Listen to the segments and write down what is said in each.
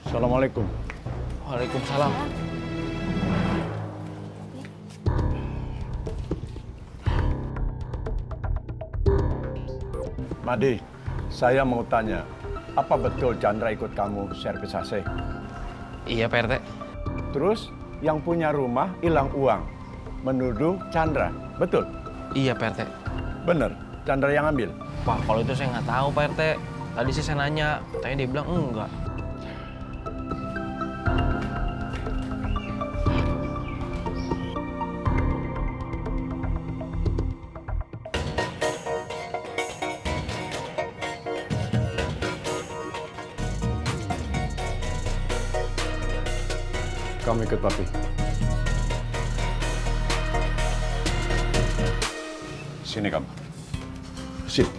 Assalamualaikum. Waalaikumsalam. Madi, saya mau tanya, apa betul Chandra ikut kamu servis AC? Iya, Pak RT. Terus yang punya rumah hilang uang, menuduh Chandra, betul? Iya, Pak RT. Bener, Chandra yang ambil? Pak, kalau itu saya nggak tahu, Pak RT. Tadi sih saya nanya, katanya dia bilang enggak. Kamu ikut papi. Sini kamu. Sini.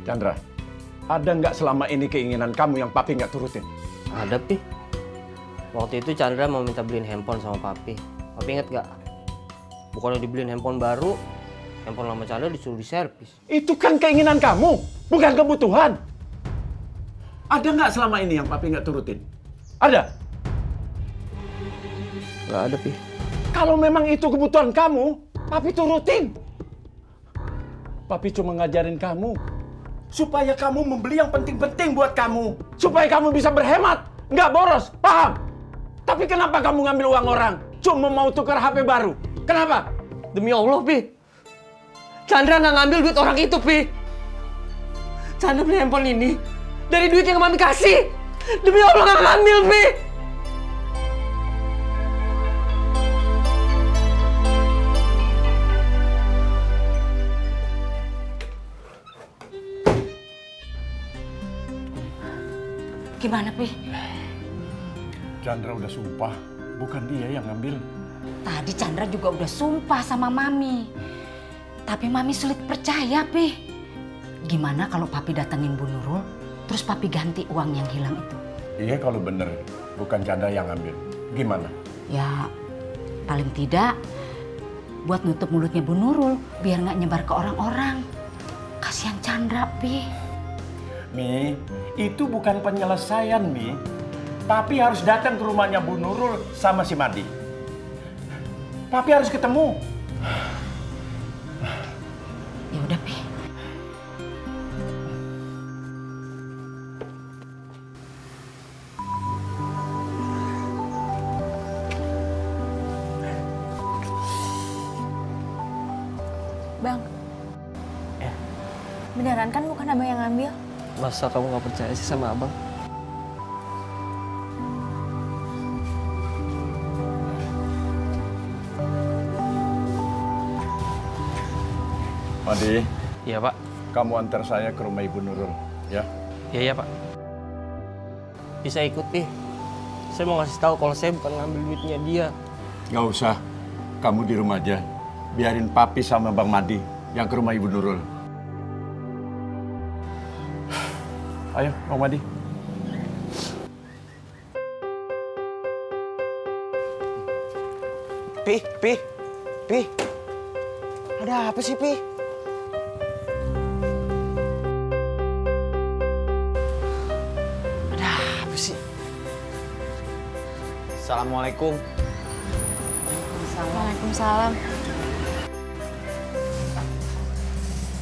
Chandra, ada nggak selama ini keinginan kamu yang papi nggak turutin? Ada, Pi. Waktu itu Chandra mau minta beliin handphone sama papi. Papi inget gak? Bukannya dibeliin handphone baru, handphone lama Chandra disuruh diservis. Itu kan keinginan kamu, bukan kebutuhan. Ada nggak selama ini yang papi nggak turutin? Ada? Gak ada, Pi. Kalau memang itu kebutuhan kamu, papi turutin. Papi cuma ngajarin kamu supaya kamu membeli yang penting-penting buat kamu. Supaya kamu bisa berhemat, nggak boros, paham? Tapi kenapa kamu ngambil uang orang? Cuma mau tukar HP baru. Kenapa? Demi Allah, Pi. Chandra nggak ngambil duit orang itu, Pi. Chandra beli handphone ini dari duit yang Mami kasih. Demi Allah nggak ngambil, Pi. Gimana, Pi? Chandra udah sumpah, bukan dia yang ngambil. Tadi Chandra juga udah sumpah sama Mami. Tapi Mami sulit percaya, Pi. Gimana kalau Papi datengin Bu Nurul, terus Papi ganti uang yang hilang itu? Iya kalau bener, bukan Chandra yang ngambil. Gimana? Ya, paling tidak buat nutup mulutnya Bu Nurul, biar nggak nyebar ke orang-orang. Kasihan Chandra, Pi. Mi, itu bukan penyelesaian, Mi. Papi harus datang ke rumahnya Bu Nurul sama si Madi. Papi harus ketemu. Ya udah, Pi. Bang, Ya. beneran kan bukan abang yang ngambil? Masa kamu nggak percaya sih sama abang? Madi, Iya, Pak. kamu antar saya ke rumah Ibu Nurul, ya? Iya, Pak. Bisa ikut, Pi. Saya mau ngasih tahu kalau saya bukan ngambil duitnya dia. Nggak usah, kamu di rumah aja. Biarin Papi sama Bang Madi yang ke rumah Ibu Nurul. Ayo, Bang Madi. Pi. Ada apa sih, Pi? Ada apa sih? Assalamualaikum. Waalaikumsalam.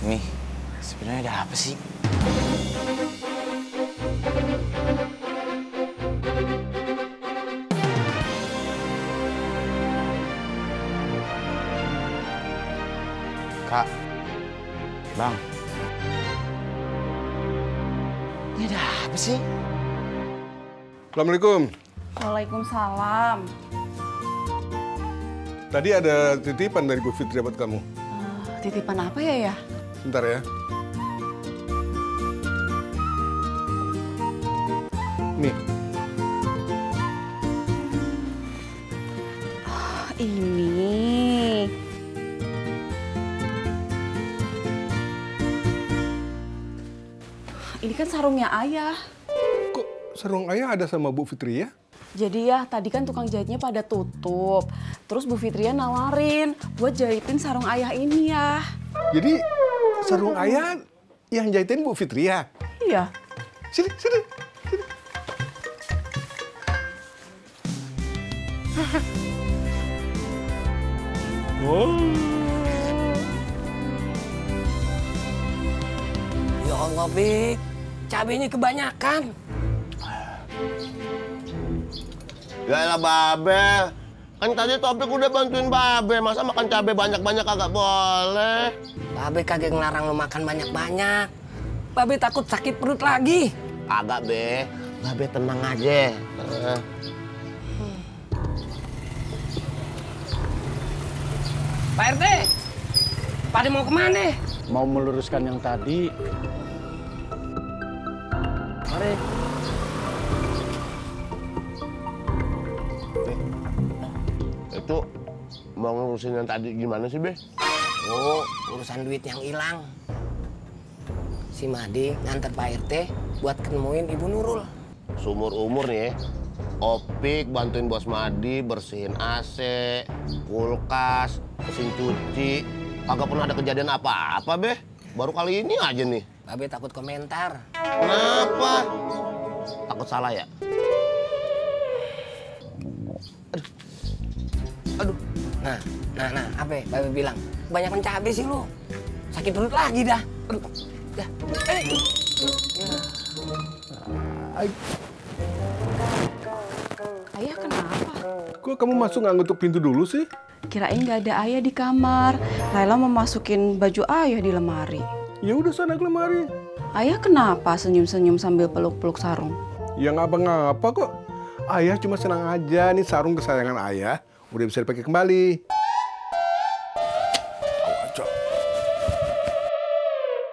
Mi, sebenarnya ada apa sih? Kak, Bang, ini ada apa sih? Assalamualaikum. Waalaikumsalam. Tadi ada titipan dari Bu Fitri buat kamu. Titipan apa ya? Sebentar ya. Nih, Ini. Ini kan sarungnya ayah. kok sarung ayah ada sama Bu Fitri ya? Jadi ya, tadi kan tukang jahitnya pada tutup. Terus Bu Fitria nawarin buat jahitin sarung ayah ini ya. Jadi sarung ayah Yang jahitin Bu Fitri ya? Iya. Sini, sini. Ya Allah, Bik. Cabenya kebanyakan. Ya elah Babe. Kan tadi Topik udah bantuin Babe. Masa makan cabai banyak-banyak kagak boleh? Babe kagak ngelarang lo makan banyak-banyak. Babe takut sakit perut lagi. Kagak, Be. Babe tenang aja. Pak RT, pada mau kemana? Mau meluruskan yang tadi. Mari. Itu mau ngurusin yang tadi gimana sih, Be? Oh, urusan duit yang hilang. Si Madi nganter Pak RT buat ketemuin Ibu Nurul. Seumur-umur nih ya, Opik bantuin Bos Madi bersihin AC, kulkas, mesin cuci. Kagak pernah ada kejadian apa-apa, Be. Baru kali ini aja nih. Babe takut komentar. Kenapa? Takut salah ya? Aduh. Nah, apa? Babe bilang, kebanyakan cabai sih lu. Sakit perut lagi dah. Aduh, dah. Ayah kenapa? Kok kamu masuk nggak ngetuk pintu dulu sih? Kirain nggak ada ayah di kamar. Laila mau masukin baju ayah di lemari. Ya udah sana ke lemari. Ayah kenapa senyum-senyum sambil peluk-peluk sarung? Ya ngapa-ngapa kok. Ayah cuma senang aja nih sarung kesayangan ayah udah bisa dipakai kembali. Awas, Cok.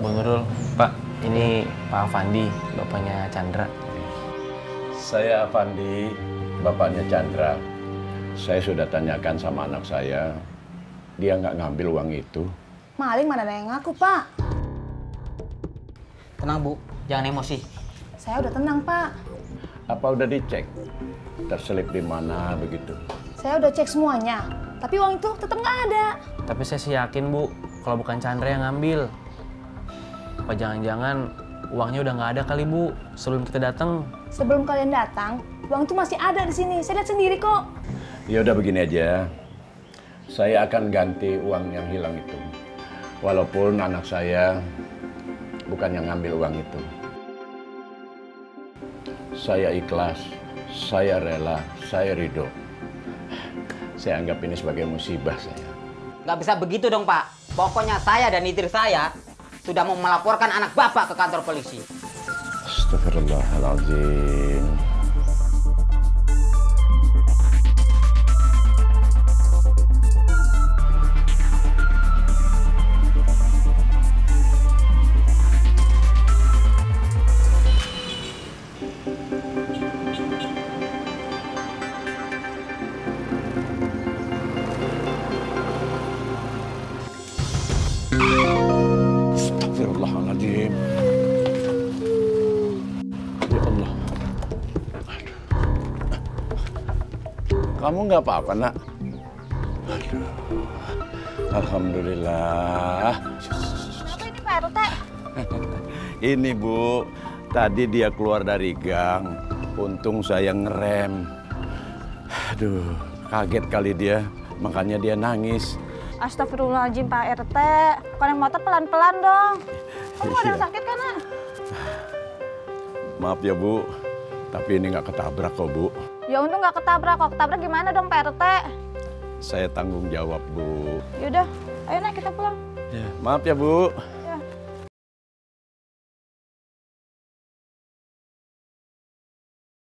Bang Nurul, Pak, ini Pak Avandi, bapaknya Chandra. Saya Avandi, bapaknya Chandra. Saya sudah tanyakan sama anak saya. Dia nggak ngambil uang itu. Maling mana ada yang ngaku, Pak? Tenang, Bu. Jangan emosi. Saya udah tenang, Pak. Apa udah dicek? Terselip di mana begitu? Saya udah cek semuanya. Tapi uang itu tetap nggak ada. Tapi saya sih yakin, Bu, kalau bukan Chandra yang ngambil. Apa jangan-jangan uangnya udah nggak ada kali, Bu, sebelum kita datang? Sebelum kalian datang, uang itu masih ada di sini. Saya lihat sendiri kok. Ya udah begini aja. Saya akan ganti uang yang hilang itu. Walaupun anak saya bukan yang ngambil uang itu. Saya ikhlas, saya rela, saya ridho. Saya anggap ini sebagai musibah saya. Nggak bisa begitu dong, Pak. Pokoknya saya dan istri saya sudah mau melaporkan anak Bapak ke kantor polisi. Astagfirullahaladzim. Astagfirullahaladzim. Ya Allah. Aduh. Kamu nggak apa-apa, Nak? Aduh. Alhamdulillah. Ini Pak RT. Ini, Bu. Tadi dia keluar dari gang. Untung saya ngerem. Aduh, kaget kali dia. Makanya dia nangis. Astagfirullahaladzim, Pak RT. Kalau yang motor pelan-pelan dong. Kamu ada yang sakit kan, Nak? Maaf ya, Bu. Tapi ini nggak ketabrak kok, Bu. Ya untung nggak ketabrak. Kalau ketabrak gimana dong, Pak RT? Saya tanggung jawab, Bu. Yaudah, ayo Nak kita pulang. Maaf ya, Bu.